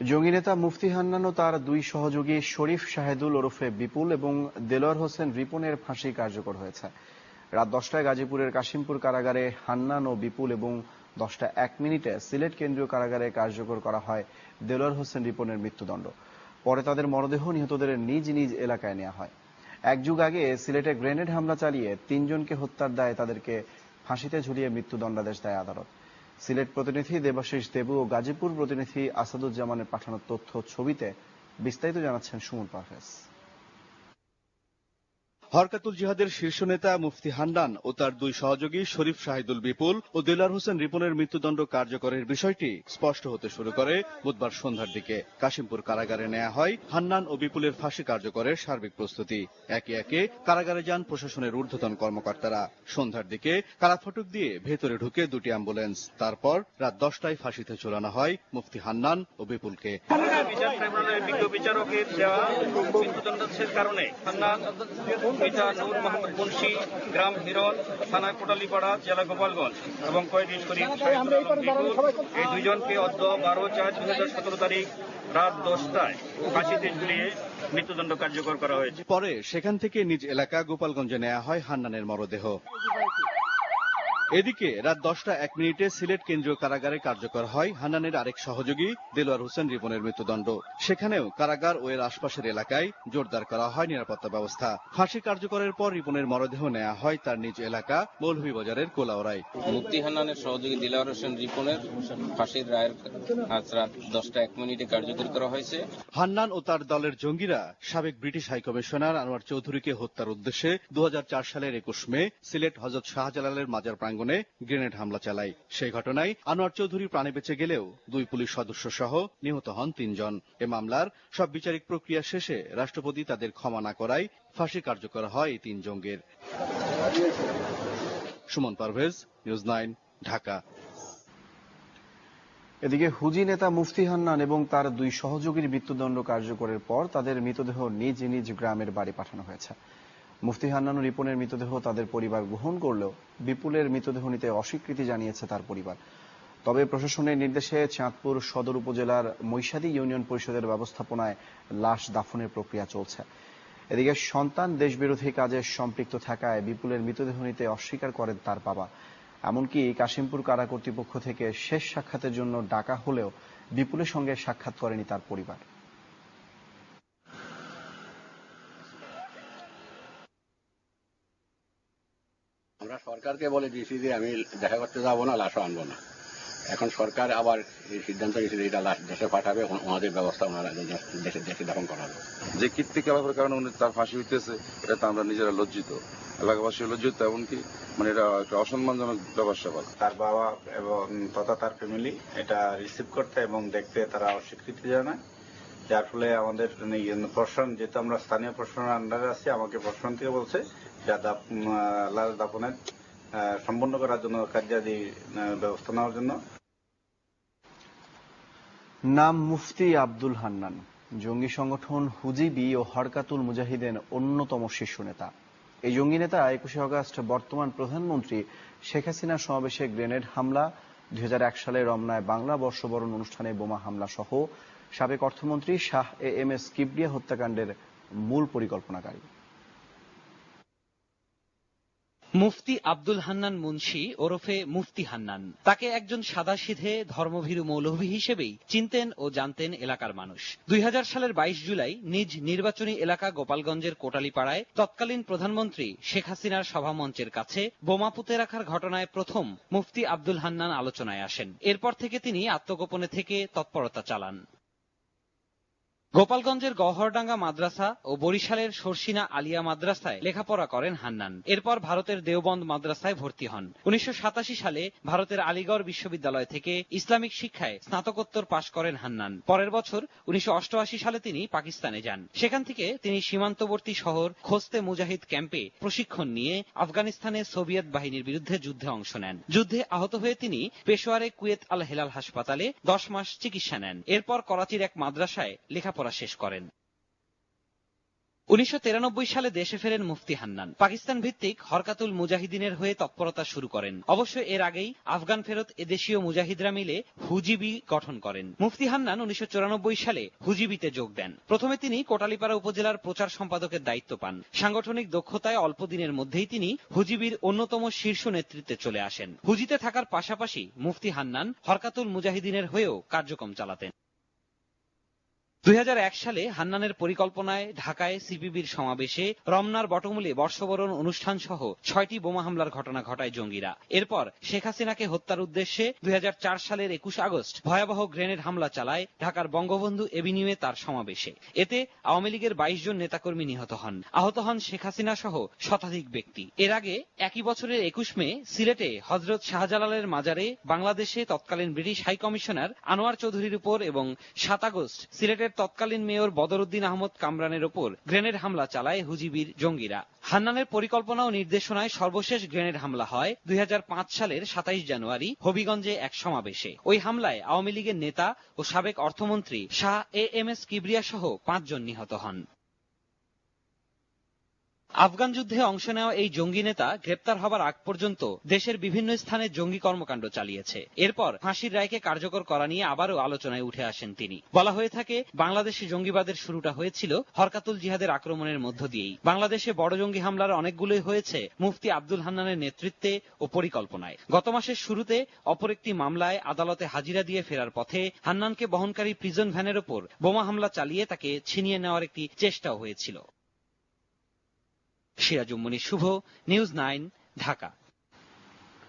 জঙ্গি নেতা মুফতি হান্নান ও তার দুই সহযোগী শরীফ শাহেদুল ওরফে বিপুল এবং দেলোয়ার হোসেন রিপনের ফাঁসি কার্যকর হয়েছে। রাত 10টায় গাজীপুরের কাশিমপুর কারাগারে হান্নান ও বিপুল এবং 10টা 1 মিনিটে সিলেট কেন্দ্রীয় কারাগারে কার্যকর করা হয় দেলোয়ার হোসেন রিপনের মৃত্যুদণ্ড। পরে তাদের মরদেহ নিহতদের নিজ নিজ এলাকায় নেওয়া হয়। এক যুগ আগে সিলেটে গ্রেনেড হামলা চালিয়ে 3জনকে হত্যার দায়ে তাদেরকে ফাঁসিতে ঝুলিয়ে মৃত্যুদণ্ডাদেশ দেয় আদালত। সিলেট প্রতিনিধি দেবাশিস দেবু ও গাজীপুর প্রতিনিধি আসাদুজ্জামানের পাঠানো তথ্য ছবিতে বিস্তারিত জানাচ্ছেন সুমন পারভেজ। হরকাতুল জিহাদের শীর্ষ নেতা মুফতি হান্নান ও তার দুই সহযোগী শরীফ শাহিদুল বিপুল ও দেলোয়ার হোসেন রিপনের মৃত্যুদণ্ড কার্যকরের বিষয়টি স্পষ্ট হতে শুরু করে বুধবার সন্ধ্যার দিকে। কাশিমপুর কারাগারে নেওয়া হয় হান্নান ও বিপুলের ফাঁসি কার্যকরের সার্বিক প্রস্তুতি। একে একে কারাগারে যান প্রশাসনের ঊর্ধ্বতন কর্মকর্তারা। সন্ধ্যার দিকে কারাফটক দিয়ে ভেতরে ঢুকে দুটি অ্যাম্বুলেন্স। তারপর রাত 10টায় ফাঁসিতে ঝোলানো হয় মুফতি হান্নান ও বিপুলকে। বিচার ট্রাইব্যুনালের বিজ্ঞ বিচারকের দেওয়া মৃত্যুদণ্ডাদেশের কারণে হান্নান পিতা নূর মোহাম্মদ মুন্সি, গ্রাম হিরন, থানা কোটালীপাড়া, জেলা গোপালগঞ্জ এবং কয়েদি শরীফ শাহিদুল আলম বিপুল এই দুইজনকে অদ্য 12/4/2017 তারিখ রাত 10টায় ফাঁসিতে ঝুলিয়ে মৃত্যুদণ্ড কার্যকর করা হয়েছে। পরে সেখান থেকে নিজ এলাকা গোপালগঞ্জে নেওয়া হয় হান্নানের মরদেহ। এদিকে রাত 10টা 1 মিনিটে সিলেট কেন্দ্রীয় কারাগারে কার্যকর হয় হান্নানের আরেক সহযোগী দেলোয়ার হোসেন রিপনের মৃত্যুদণ্ড। সেখানেও কারাগার ও এর আশপাশের এলাকায় জোরদার করা হয় নিরাপত্তা ব্যবস্থা। ফাঁসি কার্যকরের পর রিপনের মরদেহ নেওয়া হয় তার নিজ এলাকা মৌলভীবাজারের কোলাউড়ায়। মুফতি হান্নানের সহযোগী দেলোয়ার হোসেন রিপনের ফাঁসির রায়ের আজ রাত 10টা 1 মিনিটে কার্যকর করা হয়েছে। হান্নান ও তার দলের জঙ্গিরা সাবেক ব্রিটিশ হাইকমিশনার আনোয়ার চৌধুরীকে হত্যার উদ্দেশ্যে 2004 সালের 21 মে সিলেট হযরত শাহজালালের মাজার প্রাঙ্গণে গ্রেনেড হামলা চালায়। সেই ঘটনায় আনোয়ার চৌধুরী প্রাণে বেঁচে গেলেও 2 পুলিশ সদস্য সহ নিহত হন 3 জন। এ মামলার সব বিচারিক প্রক্রিয়া শেষে রাষ্ট্রপতি তাদের ক্ষমা না করায় ফাঁসি কার্যকর হয় এই 3 জঙ্গির। সুমন পারভেজ, নিউজ 9, ঢাকা। এদিকে হুজি নেতা মুফতি হান্নান এবং তার দুই সহযোগীর মৃত্যুদণ্ড কার্যকরের পর তাদের মৃতদেহ নিজ নিজ গ্রামের বাড়ি পাঠানো হয়েছে। মুফতি হান্নান ও রিপনের মৃতদেহ তাদের পরিবার গ্রহণ করলেও বিপুলের মৃতদেহ নিতে অস্বীকৃতি জানিয়েছে তার পরিবার। তবে প্রশাসনের নির্দেশে চাঁদপুর সদর উপজেলার মৈশাদী ইউনিয়ন পরিষদের ব্যবস্থাপনায় লাশ দাফনের প্রক্রিয়া চলছে। এদিকে সন্তান দেশবিরোধী কাজে সম্পৃক্ত থাকায় বিপুলের মৃতদেহ নিতে অস্বীকার করেন তার বাবা। এমনকি কাশিমপুর কারা কর্তৃপক্ষ থেকে শেষ সাক্ষাতের জন্য ডাকা হলেও বিপুলের সঙ্গে সাক্ষাৎ করেনি তার পরিবার। আমরা সরকারকে বলে দিয়েছি যে আমি দেখা করতে যাবো না, লাশও আনবো না। এখন সরকার আবার এই সিদ্ধান্ত নিয়েছে যে এটা লাশ দেশে পাঠাবে, ওনাদের ব্যবস্থা ওনারা দেশে দাফন করাবে। যে কীর্তিকলাপের কারণে উনি তার ফাঁসি হইতেছে, এটা তো আমরা নিজেরা লজ্জিত, এলাকাবাসী লজ্জিত। এমনকি এটা একটা অসম্মানজনক ব্যাপার স্যাপার। তার বাবা এবং তথা তার ফ্যামিলি এটা রিসিভ করতে এবং দেখতে তারা অস্বীকৃতি জানায়, যার ফলে আমাদের প্রশাসন, যেহেতু আমরা স্থানীয় প্রশাসনের আন্ডারে আছি, আমাকে প্রশাসন থেকে বলছে যা লাশ দাফনের সম্পন্ন করার জন্য কার্যাদি ব্যবস্থা নেওয়ার জন্য। নাম মুফতি আব্দুল হান্নান, জঙ্গি সংগঠন হুজিবি ও হরকাতুল মুজাহিদের অন্যতম শীর্ষ নেতা। এই জঙ্গি নেতা 21শে আগস্ট বর্তমান প্রধানমন্ত্রী শেখ হাসিনার সমাবেশে গ্রেনেড হামলা, 2001 সালে রমনায় বাংলা বর্ষবরণ অনুষ্ঠানে বোমা হামলা সহ সাবেক অর্থমন্ত্রী শাহ এএমএস কিবরিয়া হত্যাকাণ্ডের মূল পরিকল্পনাকারী। মুফতি আব্দুল হান্নান মুন্সি ওরফে মুফতি হান্নান, তাকে একজন সাদাসিধে ধর্মভীরু মৌলভী হিসেবেই চিনতেন ও জানতেন এলাকার মানুষ। 2000 সালের 22 জুলাই নিজ নির্বাচনী এলাকা গোপালগঞ্জের কোটালীপাড়ায় তৎকালীন প্রধানমন্ত্রী শেখ হাসিনার সভামঞ্চের কাছে বোমা পুঁতে রাখার ঘটনায় প্রথম মুফতি আব্দুল হান্নান আলোচনায় আসেন। এরপর থেকে তিনি আত্মগোপনে থেকে তৎপরতা চালান। গোপালগঞ্জের গওহরডাঙ্গা মাদ্রাসা ও বরিশালের সরসিনা আলিয়া মাদ্রাসায় লেখাপড়া করেন হান্নান। এরপর ভারতের দেওবন্দ মাদ্রাসায় ভর্তি হন। 1987 সালে ভারতের আলিগড় বিশ্ববিদ্যালয় থেকে ইসলামিক শিক্ষায় স্নাতকোত্তর পাশ করেন হান্নান। পরের বছর 1988 সালে তিনি পাকিস্তানে যান। সেখান থেকে তিনি সীমান্তবর্তী শহর খোস্তে মুজাহিদ ক্যাম্পে প্রশিক্ষণ নিয়ে আফগানিস্তানে সোভিয়েত বাহিনীর বিরুদ্ধে যুদ্ধে অংশ নেন। যুদ্ধে আহত হয়ে তিনি পেশোয়ারে কুয়েত আল হেলাল হাসপাতালে 10 মাস চিকিৎসা নেন। এরপর করাচির এক মাদ্রাসায় লেখাপড়া শেষ করেন। 1993 সালে দেশে ফেরেন মুফতি হান্নান। পাকিস্তান ভিত্তিক হরকাতুল মুজাহিদিনের হয়ে তৎপরতা শুরু করেন। অবশ্য এর আগেই আফগান ফেরত এদেশীয় মুজাহিদরা মিলে হুজিবি গঠন করেন। মুফতি হান্নান 1994 সালে হুজিবিতে যোগ দেন। প্রথমে তিনি কোটালীপাড়া উপজেলার প্রচার সম্পাদকের দায়িত্ব পান। সাংগঠনিক দক্ষতায় অল্প দিনের মধ্যেই তিনি হুজিবির অন্যতম শীর্ষ নেতৃত্বে চলে আসেন। হুজিতে থাকার পাশাপাশি মুফতি হান্নান হরকাতুল মুজাহিদিনের হয়েও কার্যক্রম চালাতেন। 2001 সালে হান্নানের পরিকল্পনায় ঢাকায় সিপিবির সমাবেশে রমনার বটমূলে বর্ষবরণ অনুষ্ঠান সহ 6টি বোমা হামলার ঘটনা ঘটায় জঙ্গিরা। এরপর শেখ হাসিনাকে হত্যার উদ্দেশ্যে 2004 সালের 21 আগস্ট ভয়াবহ গ্রেনেড হামলা চালায় ঢাকার বঙ্গবন্ধু এভিনিউয়ে তার সমাবেশে। এতে আওয়ামী লীগের 22 জন নেতাকর্মী নিহত হন। আহত হন শেখ হাসিনা সহ শতাধিক ব্যক্তি। এর আগে একই বছরের 21 মে সিলেটে হযরত শাহজালালের মাজারে বাংলাদেশে তৎকালীন ব্রিটিশ হাই কমিশনার আনোয়ার চৌধুরীর উপর এবং 7 আগস্ট সিলেটের তৎকালীন মেয়র বদরুদ্দিন আহমদ কামরানের ওপর গ্রেনেড হামলা চালায় হুজিবির জঙ্গিরা। হান্নানের পরিকল্পনা ও নির্দেশনায় সর্বশেষ গ্রেনেড হামলা হয় 2005 সালের 27 জানুয়ারি হবিগঞ্জে এক সমাবেশে। ওই হামলায় আওয়ামী লীগের নেতা ও সাবেক অর্থমন্ত্রী শাহ এএমএস কিবরিয়া সহ 5 জন নিহত হন। আফগান যুদ্ধে অংশ নেওয়া এই জঙ্গি নেতা গ্রেপ্তার হবার আগ পর্যন্ত দেশের বিভিন্ন স্থানে জঙ্গি কর্মকাণ্ড চালিয়েছে। এরপর ফাঁসির রায়কে কার্যকর করা নিয়ে আবারও আলোচনায় উঠে আসেন তিনি। বলা হয়ে থাকে, বাংলাদেশে জঙ্গিবাদের শুরুটা হয়েছিল হরকাতুল জিহাদের আক্রমণের মধ্য দিয়েই। বাংলাদেশে বড় জঙ্গি হামলার অনেকগুলোই হয়েছে মুফতি আব্দুল হান্নানের নেতৃত্বে ও পরিকল্পনায়। গত মাসের শুরুতে অপর একটি মামলায় আদালতে হাজিরা দিয়ে ফেরার পথে হান্নানকে বহনকারী প্রিজন ভ্যানের ওপর বোমা হামলা চালিয়ে তাকে ছিনিয়ে নেওয়ার একটি চেষ্টাও হয়েছিল। সিরাজুম মুনির শুভ, নিউজ 9, ঢাকা।